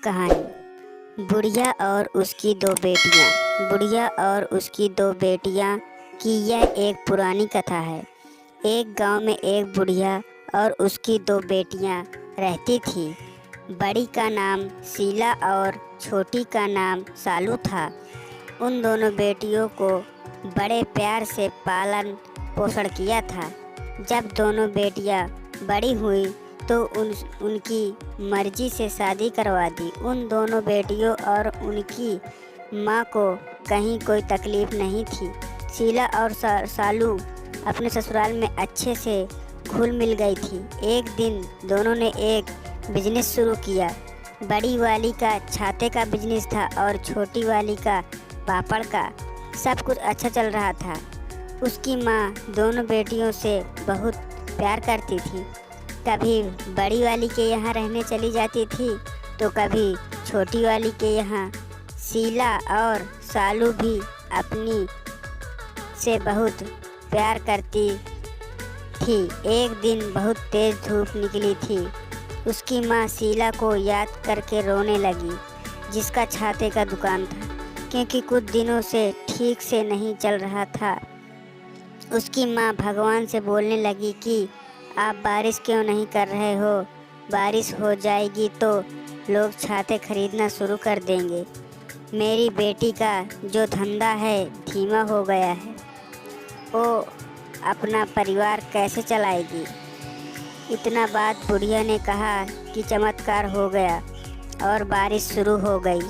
कहानी बुढ़िया और उसकी दो बेटियाँ। बुढ़िया और उसकी दो बेटियाँ की यह एक पुरानी कथा है। एक गांव में एक बुढ़िया और उसकी दो बेटियाँ रहती थी। बड़ी का नाम शीला और छोटी का नाम सालू था। उन दोनों बेटियों को बड़े प्यार से पालन पोषण किया था। जब दोनों बेटियां बड़ी हुई तो उनकी मर्जी से शादी करवा दी। उन दोनों बेटियों और उनकी माँ को कहीं कोई तकलीफ़ नहीं थी। शीला और सालू अपने ससुराल में अच्छे से घुल मिल गई थी। एक दिन दोनों ने एक बिजनेस शुरू किया। बड़ी वाली का छाते का बिजनेस था और छोटी वाली का पापड़ का। सब कुछ अच्छा चल रहा था। उसकी माँ दोनों बेटियों से बहुत प्यार करती थी। कभी बड़ी वाली के यहाँ रहने चली जाती थी तो कभी छोटी वाली के यहाँ। शीला और सालू भी अपनी से बहुत प्यार करती थी। एक दिन बहुत तेज़ धूप निकली थी। उसकी माँ शीला को याद करके रोने लगी, जिसका छाते का दुकान था, क्योंकि कुछ दिनों से ठीक से नहीं चल रहा था। उसकी माँ भगवान से बोलने लगी कि आप बारिश क्यों नहीं कर रहे हो? बारिश हो जाएगी तो लोग छाते खरीदना शुरू कर देंगे। मेरी बेटी का जो धंधा है धीमा हो गया है, वो अपना परिवार कैसे चलाएगी? इतना बात बुढ़िया ने कहा कि चमत्कार हो गया और बारिश शुरू हो गई।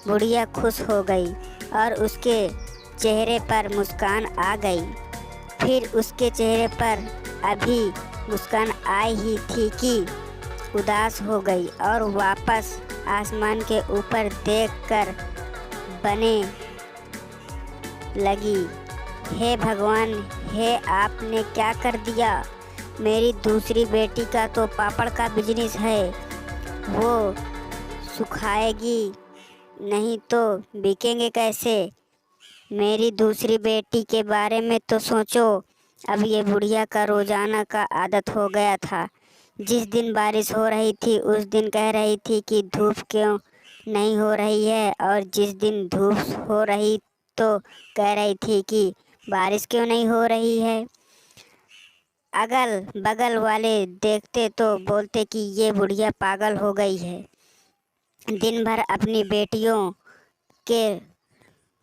बुढ़िया खुश हो गई और उसके चेहरे पर मुस्कान आ गई। फिर उसके चेहरे पर अभी मुस्कान आई ही थी कि उदास हो गई और वापस आसमान के ऊपर देखकर बने लगी, हे भगवान, हे आपने क्या कर दिया? मेरी दूसरी बेटी का तो पापड़ का बिजनेस है, वो सुखाएगी नहीं तो बिकेंगे कैसे? मेरी दूसरी बेटी के बारे में तो सोचो। अब ये बुढ़िया का रोज़ाना का आदत हो गया था। जिस दिन बारिश हो रही थी उस दिन कह रही थी कि धूप क्यों नहीं हो रही है, और जिस दिन धूप हो रही तो कह रही थी कि बारिश क्यों नहीं हो रही है। अगल बगल वाले देखते तो बोलते कि ये बुढ़िया पागल हो गई है, दिन भर अपनी बेटियों के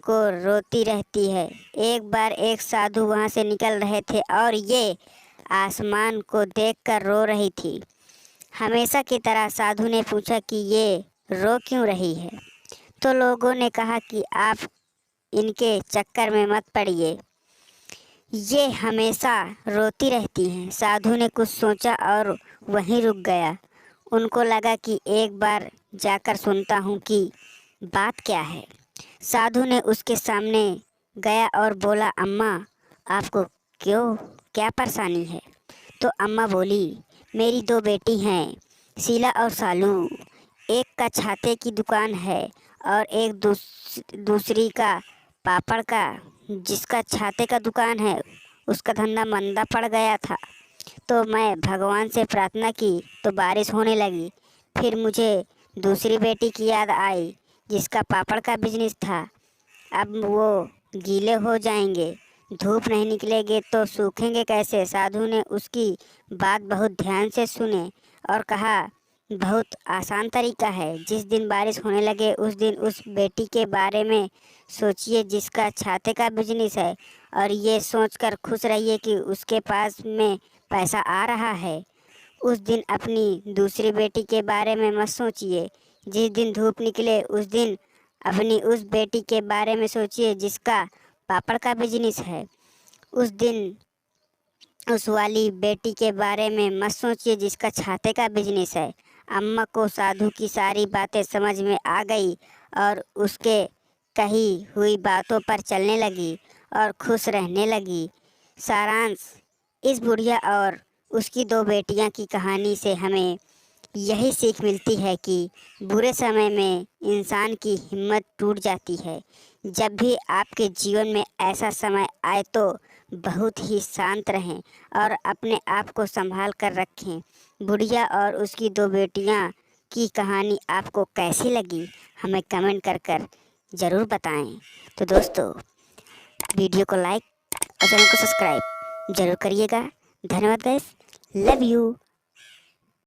को रोती रहती है। एक बार एक साधु वहाँ से निकल रहे थे और ये आसमान को देखकर रो रही थी। हमेशा की तरह साधु ने पूछा कि ये रो क्यों रही है? तो लोगों ने कहा कि आप इनके चक्कर में मत पड़िए, ये हमेशा रोती रहती हैं। साधु ने कुछ सोचा और वहीं रुक गया। उनको लगा कि एक बार जाकर सुनता हूँ कि बात क्या है। साधु ने उसके सामने गया और बोला, अम्मा, आपको क्या परेशानी है? तो अम्मा बोली, मेरी दो बेटी हैं, शीला और सालू। एक का छाते की दुकान है और एक दूसरी का पापड़ का। जिसका छाते का दुकान है उसका धंधा मंदा पड़ गया था, तो मैं भगवान से प्रार्थना की तो बारिश होने लगी। फिर मुझे दूसरी बेटी की याद आई जिसका पापड़ का बिजनेस था। अब वो गीले हो जाएंगे, धूप नहीं निकलेगे तो सूखेंगे कैसे? साधु ने उसकी बात बहुत ध्यान से सुने और कहा, बहुत आसान तरीका है। जिस दिन बारिश होने लगे उस दिन उस बेटी के बारे में सोचिए जिसका छाते का बिजनेस है, और ये सोचकर खुश रहिए कि उसके पास में पैसा आ रहा है। उस दिन अपनी दूसरी बेटी के बारे में मत सोचिए। जिस दिन धूप निकले उस दिन अपनी उस बेटी के बारे में सोचिए जिसका पापड़ का बिजनेस है। उस दिन उस वाली बेटी के बारे में मत सोचिए जिसका छाते का बिजनेस है। अम्मा को साधु की सारी बातें समझ में आ गई और उसके कही हुई बातों पर चलने लगी और खुश रहने लगी। सारांश, इस बुढ़िया और उसकी दो बेटियां की कहानी से हमें यही सीख मिलती है कि बुरे समय में इंसान की हिम्मत टूट जाती है। जब भी आपके जीवन में ऐसा समय आए तो बहुत ही शांत रहें और अपने आप को संभाल कर रखें। बुढ़िया और उसकी दो बेटियां की कहानी आपको कैसी लगी हमें कमेंट कर ज़रूर बताएं। तो दोस्तों, वीडियो को लाइक और चैनल को सब्सक्राइब ज़रूर करिएगा। धन्यवाद गाइस, लव यू।